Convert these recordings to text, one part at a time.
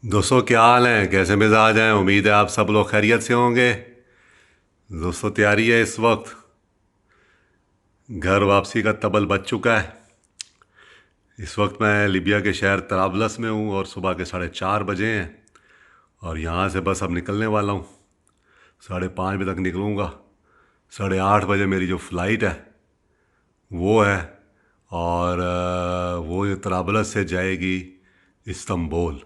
दोस्तों क्या हाल है, कैसे मिजाज हैं। उम्मीद है आप सब लोग खैरियत से होंगे। दोस्तों तैयारी है, इस वक्त घर वापसी का तबल बज चुका है। इस वक्त मैं लीबिया के शहर तराबलस में हूँ और सुबह के 4:30 बजे हैं। और यहाँ से बस अब निकलने वाला हूँ। 5:30 बजे तक निकलूँगा। 8:30 बजे मेरी जो फ़्लाइट है वो है। और वो तराबलस से जाएगी इस्तंबुल,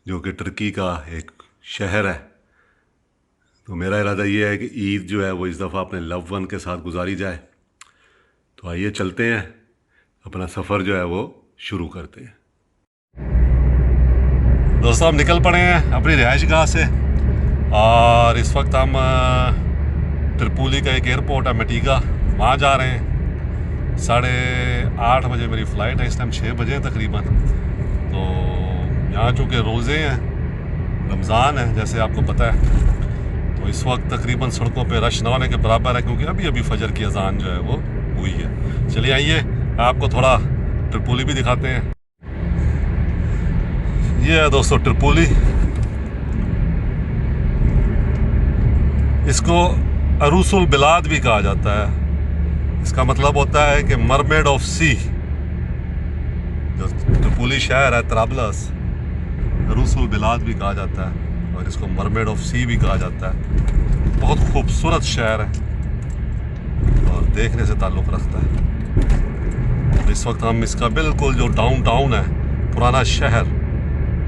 जो कि तुर्की का एक शहर है। तो मेरा इरादा ये है कि ईद जो है वो इस दफ़ा अपने लव वन के साथ गुजारी जाए। तो आइए चलते हैं, अपना सफ़र जो है वो शुरू करते हैं। दोस्तों हम निकल पड़े हैं अपनी रिहाइश गाह से। और इस वक्त हम त्रिपोली का एक एयरपोर्ट है मटीगा, वहाँ जा रहे हैं। 8:30 बजे मेरी फ़्लाइट है, इस टाइम 6 बजे तकरीबन। तो यहाँ चूँकि रोज़े हैं, रमज़ान है जैसे आपको पता है, तो इस वक्त तकरीबन सड़कों पे रश ना होने के बराबर है, क्योंकि अभी अभी फजर की अजान जो है वो हुई है। चलिए आइए आपको थोड़ा त्रिपोली भी दिखाते हैं। ये है दोस्तों त्रिपोली। इसको अरूसुल बिलाद भी कहा जाता है। इसका मतलब होता है कि मरमेड ऑफ सी। जो त्रिपोली शहर है तराबलस, अरूसुल बिलाद भी कहा जाता है और इसको मरमेड ऑफ सी भी कहा जाता है। बहुत खूबसूरत शहर है और देखने से ताल्लुक़ रखता है। इस वक्त हम इसका बिल्कुल जो डाउन टाउन है, पुराना शहर,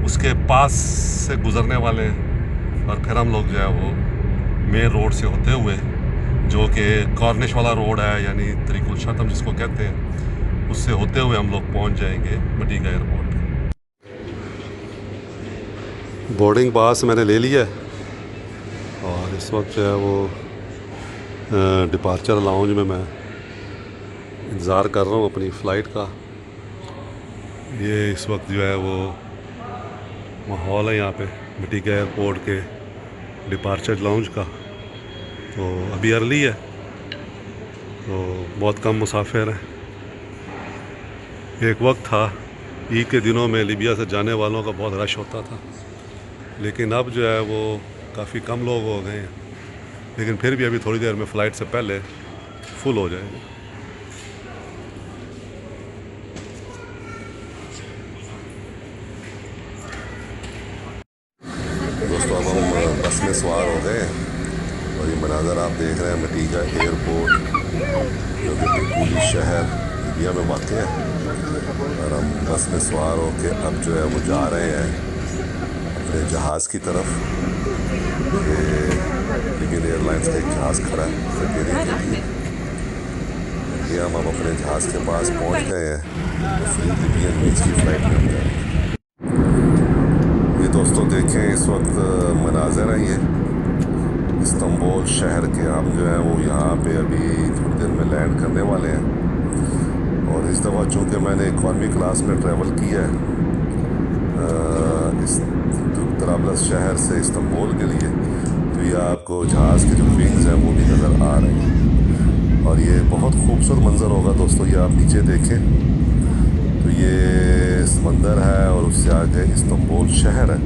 उसके पास से गुज़रने वाले हैं। और फिर हम लोग जो है वो मेन रोड से होते हुए, जो कि कॉर्निश वाला रोड है, यानी तरीकुल शतम जिसको कहते हैं, उससे होते हुए हम लोग पहुंच जाएंगे मटीगा एयरपोर्ट। बोर्डिंग पास मैंने ले लिया है और इस वक्त जो है वो डिपार्चर लाउंज में मैं इंतज़ार कर रहा हूँ अपनी फ़्लाइट का। ये इस वक्त जो है वो माहौल है यहाँ पे मटीगा एयरपोर्ट के डिपार्चर लाउंज का। तो अभी अर्ली है तो बहुत कम मुसाफिर हैं। एक वक्त था ईद के दिनों में लीबिया से जाने वालों का बहुत रश होता था, लेकिन अब जो है वो काफ़ी कम लोग हो गए हैं। लेकिन फिर भी अभी थोड़ी देर में फ़्लाइट से पहले फुल हो जाएंगे। दोस्तों अब हम बस में सवार हो गए और ये मनाज़र आप देख रहे हैं मटीगा एयरपोर्ट, जो कि त्रिपोली शहर लीबिया में वाक़ है। और हम बस में सवार होकर अब जो है वो जा रहे हैं अपने जहाज़ की तरफ। लीबियन एयरलाइंस का एक जहाज़ खड़ा है सफेरी के लिए। ये हम अब अपने जहाज़ के पास पहुंच गए हैं। फ्री लीबियन बीच की फ़्लाइट में हम जा रहे हैं। ये दोस्तों देखें इस वक्त मनाज़र हैं ये इस्तंबुल शहर के। हम जो है वो यहाँ पे अभी थोड़ी देर में लैंड करने वाले हैं। और इस दफ़ा चूँकि मैंने इकॉनमी क्लास में ट्रैवल किया है इस तराबलस शहर से इस्तंबुल के लिए, तो ये आपको जहाज़ के जो विंग्स हैं वो भी नज़र आ रहे हैं। और ये बहुत खूबसूरत मंज़र होगा दोस्तों। ये आप नीचे देखें तो ये समंदर है और उससे आगे इस्तंबुल शहर है।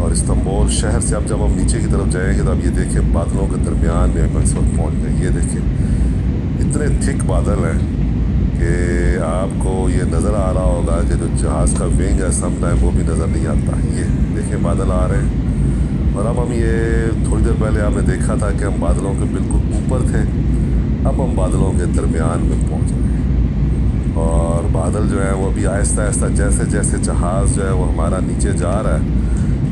और इस्तंबुल शहर से अब जब हम नीचे की तरफ जाएंगे तो अब ये देखें बादलों के दरमियान में हम इस वक्त पहुँच गए। ये देखें इतने थिक बादल हैं कि आपको ये नज़र आ रहा होगा कि जो जहाज़ का विंग है सम टाइम वो भी नज़र नहीं आता। ये देखें बादल आ रहे हैं। और अब हम ये थोड़ी देर पहले आपने देखा था कि हम बादलों के बिल्कुल ऊपर थे, अब हम बादलों के दरमियान में पहुँच गए। और बादल जो है वो अभी आहिस्ता आहिस्ता जैसे जैसे जहाज़ जो है वो हमारा नीचे जा रहा है,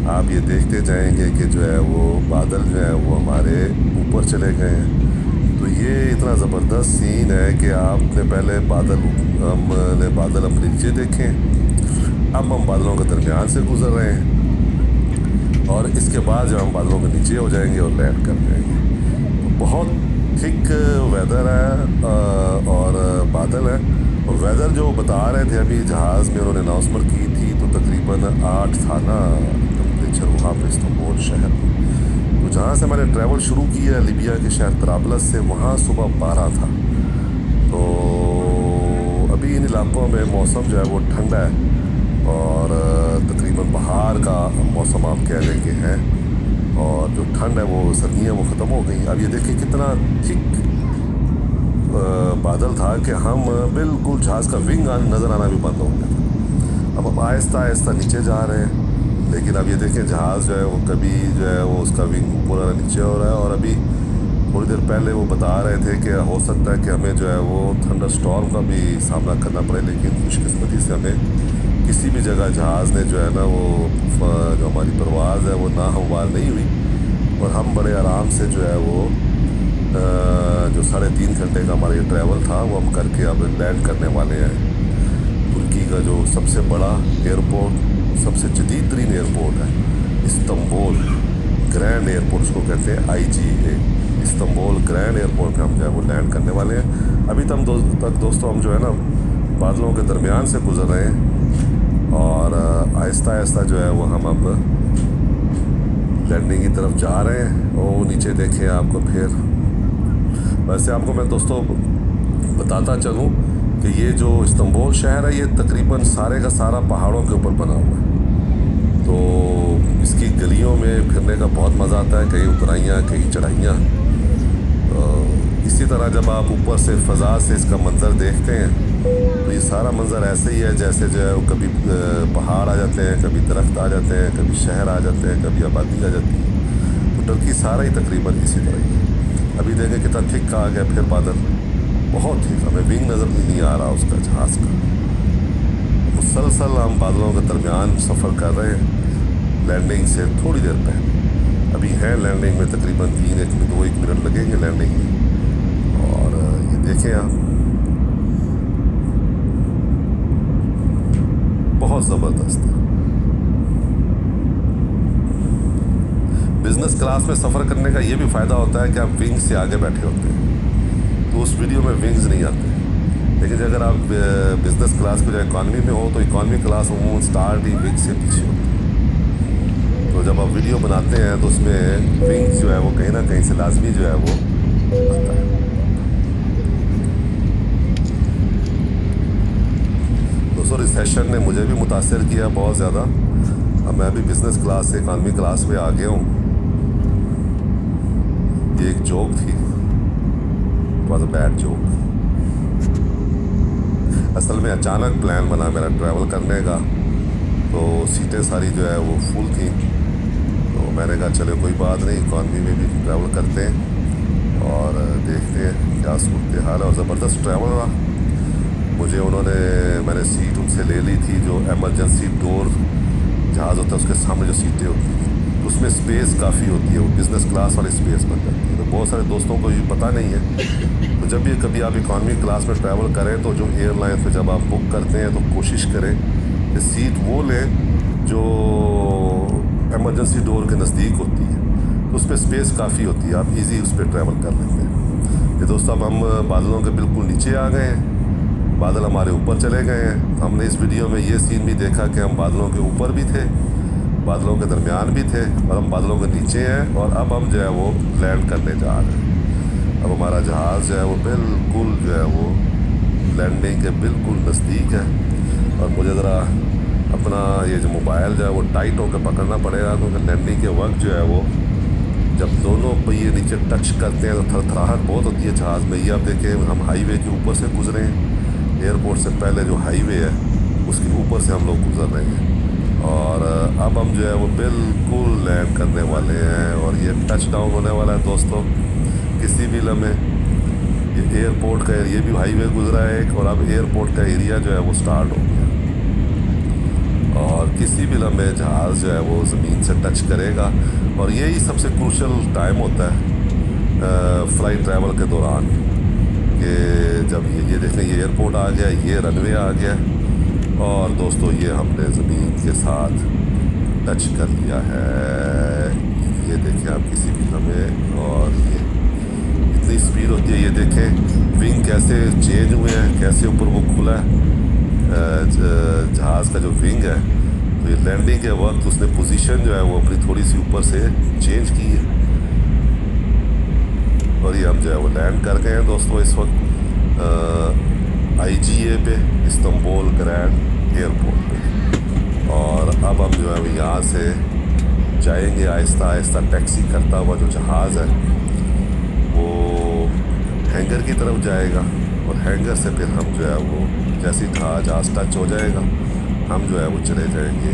आप ये देखते जाएंगे कि जो है वो बादल जो है वो हमारे ऊपर चले गए हैं। तो ये इतना ज़बरदस्त सीन है कि आपने पहले हमने बादल अपने नीचे देखे, अब हम बादलों के दरमियान से गुज़र रहे हैं। और इसके बाद जब हम बादलों के नीचे हो जाएंगे और लैंड कर जाएंगे। तो बहुत थिक वेदर है और बादल है। और वेदर जो बता रहे थे अभी जहाज़ में उन्होंने अनाउंसमेंट की थी, तो तकरीबन 8 था ना टेम्परेचर वहाँ पर इस्तंबुल शहर में। तो जहाँ से मैंने ट्रैवल शुरू किया लीबिया के शहर तराबलस से, वहाँ सुबह 12 था। तो अभी इन इलाकों में मौसम जो है वो ठंडा है और तकरीबन बाहर का मौसम आप कह लें कि है, और जो ठंड है वो सर्दियाँ वो ख़त्म हो गई। अब ये देखिए कितना थिक बादल था कि हम बिल्कुल जहाज़ का विंग नज़र आना भी बंद हो गया था। अब हम आहिस्ता आहिस्ता नीचे जा रहे हैं, लेकिन अब ये देखें जहाज़ जो है वो कभी जो है वो उसका विंग ऊपर वाला नीचे हो रहा है। और अभी थोड़ी देर पहले वो बता रहे थे कि हो सकता है कि हमें जो है वो थंडर स्टॉर्म का भी सामना करना पड़े, लेकिन खुशकिस्मती से हमें किसी भी जगह जहाज़ ने जो है ना वो जो हमारी परवाज़ है वो नाहमवार नहीं हुई, और हम बड़े आराम से जो है वो जो 3.5 घंटे का हमारा ये ट्रैवल था वो हम करके अब लैंड करने वाले हैं। तुर्की का जो सबसे बड़ा एयरपोर्ट, सबसे जदीद तरीन एयरपोर्ट है, इस्तांबुल ग्रैंड एयरपोर्ट उसको कहते हैं, IGA, इस्तांबुल ग्रैंड एयरपोर्ट पे हम जो है वो लैंड करने वाले हैं। अभी तक दोस्तों हम जो है ना बादलों के दरमियान से गुजर रहे हैं, और आहिस्ता आहिस्ता जो है वो हम अब लैंडिंग की तरफ जा रहे हैं। वो नीचे देखें आपको फिर, वैसे आपको मैं दोस्तों बताता चलूँ कि ये जो इस्तांबुल शहर है ये तकरीबन सारे का सारा पहाड़ों के ऊपर बना हुआ है, तो इसकी गलियों में फिरने का बहुत मज़ा आता है, कहीं उतराइयाँ कहीं चढ़ाइयाँ। इसी तरह जब आप ऊपर से फ़ज़ा से इसका मंज़र देखते हैं तो ये सारा मंज़र ऐसे ही है जैसे जो है वो कभी पहाड़ आ जाते हैं, कभी दरख्त आ जाते हैं, कभी शहर आ जाते हैं, कभी आबादी आ जाती है। तो टर्की सारा ही तकरीबन इसी तरह ही है। अभी देखें कितना थिक आ गया फिर बादल, बहुत थिक, हमें विंग नज़र भी नहीं आ रहा उसका जहाज़ का। मुसलसल हम बादलों के दरमियान सफ़र कर रहे हैं लैंडिंग से थोड़ी देर पहले। अभी है लैंडिंग में तकरीबन 2-1 मिनट लगेंगे लैंडिंग में। और ये देखें आप, बहुत ज़बरदस्त है। बिज़नेस क्लास में सफ़र करने का ये भी फ़ायदा होता है कि आप विंग्स से आगे बैठे होते हैं, तो उस वीडियो में विंग्स नहीं आते। लेकिन अगर आप बिज़नेस क्लास को जो इकॉनमी में हो तो इकॉनमी क्लास अमूमन स्टार्ट ही विंग से पीछे होती है। तो जब आप वीडियो बनाते हैं तो उसमें विंग्स जो है वो कहीं ना कहीं से लाजमी जो है वो आता है। दोस्तों रिसेशन ने मुझे भी मुतासर किया बहुत ज़्यादा। अब मैं भी बिज़नेस क्लास से इकॉनमी क्लास में आ गया हूँ। ये एक जोक थी, it was a bad joke. असल में अचानक प्लान बना मेरा ट्रैवल करने का, तो सीटें सारी जो है वो फुल थी, तो मैंने कहा चलो कोई बात नहीं, इकॉनमी में भी ट्रैवल करते हैं और देखते हैं क्या सूरत हाल है। और ज़बरदस्त ट्रैवल रहा। मैंने सीट उनसे ले ली थी जो एमरजेंसी डोर जहाज़ होता है उसके सामने जो सीटें होती हैं उसमें स्पेस काफ़ी होती है, वो बिज़नेस क्लास वाली स्पेस बन जाती है। तो बहुत सारे दोस्तों को ये पता नहीं है, तो जब भी कभी आप इकॉनमी क्लास में ट्रैवल करें तो जो एयरलाइन पे जब आप बुक करते हैं तो कोशिश करें कि सीट वो लें जो एमरजेंसी डोर के नज़दीक होती है, तो उस पर स्पेस काफ़ी होती है, आप ईज़ी उस पर ट्रैवल कर लेते हैं। ये दोस्तों अब हम बादलों के बिल्कुल नीचे आ गए हैं, बादल हमारे ऊपर चले गए हैं। हमने इस वीडियो में ये सीन भी देखा कि हम बादलों के ऊपर भी थे, बादलों के दरमियान भी थे, और हम बादलों के नीचे हैं। और अब हम जो है वो लैंड करने जा रहे हैं। अब हमारा जहाज़ जो है वो बिल्कुल जो है वो लैंडिंग के बिल्कुल नज़दीक है, और मुझे ज़रा अपना ये जो मोबाइल जो है वो टाइट होकर पकड़ना पड़ेगा, क्योंकि लैंडिंग के वक्त जो है वो जब दोनों पहिए नीचे टच करते हैं तो थरथराहट बहुत होती है जहाज़ में। ये आप देखें हम हाईवे के ऊपर से गुजरे हैं, एयरपोर्ट से पहले जो हाईवे है उसके ऊपर से हम लोग गुजर रहे हैं, और अब हम जो है वो बिल्कुल लैंड करने वाले हैं। और ये टच डाउन होने वाला है दोस्तों किसी भी लम्हे। ये एयरपोर्ट का ये भी हाईवे गुजरा है एक, और अब एयरपोर्ट का एरिया जो है वो स्टार्ट हो गया, और किसी भी लम्हे जहाज़ जो है वो ज़मीन से टच करेगा। और यही सबसे क्रूशल टाइम होता है फ़्लाइट ट्रैवल के दौरान, कि जब ये देखें ये एयरपोर्ट आ गया, ये रनवे आ गया, और दोस्तों ये हमने ज़मीन के साथ टच कर लिया है। ये देखें आप किसी भी लम्हे, और ये इतनी स्पीड होती है। ये देखें विंग कैसे चेंज हुए हैं, कैसे ऊपर वो खुला है जहाज़ का जो विंग है। तो ये लैंडिंग के वक्त उसने पोजीशन जो है वो अपनी थोड़ी सी ऊपर से चेंज की है, और ये हम जो है वो लैंड कर गए हैं दोस्तों इस वक्त IGA पे, इस्तांबुल ग्रैंड एयरपोर्ट पे। और अब हम जो अब यहाँ से जाएंगे आहिस्ता आहिस्ता। टैक्सी करता हुआ जो जहाज़ है वो हैंगर की तरफ जाएगा और हैंगर से फिर हम जो है वो जैसे जहाज़ टच हो जाएगा हम जो है वो चले जाएंगे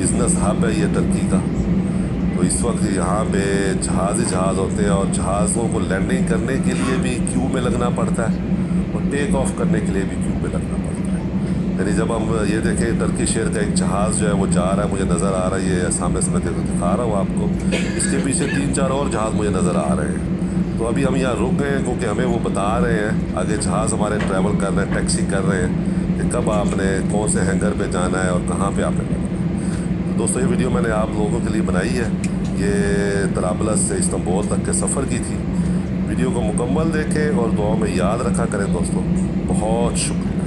बिजनेस हब है ये टर्की का। तो इस वक्त यहाँ पे जहाज़ ही जहाज़ होते हैं और जहाज़ों को लैंडिंग करने के लिए भी क्यू में लगना पड़ता है और टेक ऑफ करने के लिए भी क्यू में लगना पड़ता है। यानी जब हम ये देखें टर्की शेयर का एक जहाज़ जो है वो जा रहा है, मुझे नज़र आ रहा है, ये सामने से मैं दिखा रहा हूँ आपको। इसके पीछे 3-4 और जहाज़ मुझे नज़र आ रहे हैं। तो अभी हम यहाँ रुक गए हैं क्योंकि हमें वो बता रहे हैं आगे जहाज़ हमारे ट्रैवल कर रहे हैं, टैक्सी कर रहे हैं कि कब आपने कौन से हैंगर पे जाना है और कहाँ पे आपने लगना है। तो दोस्तों ये वीडियो मैंने आप लोगों के लिए बनाई है। ये तराबलस से इस्तांबुल तक के सफ़र की थी। वीडियो को मुकम्मल देखें और दुआ में याद रखा करें दोस्तों। बहुत शुक्रिया।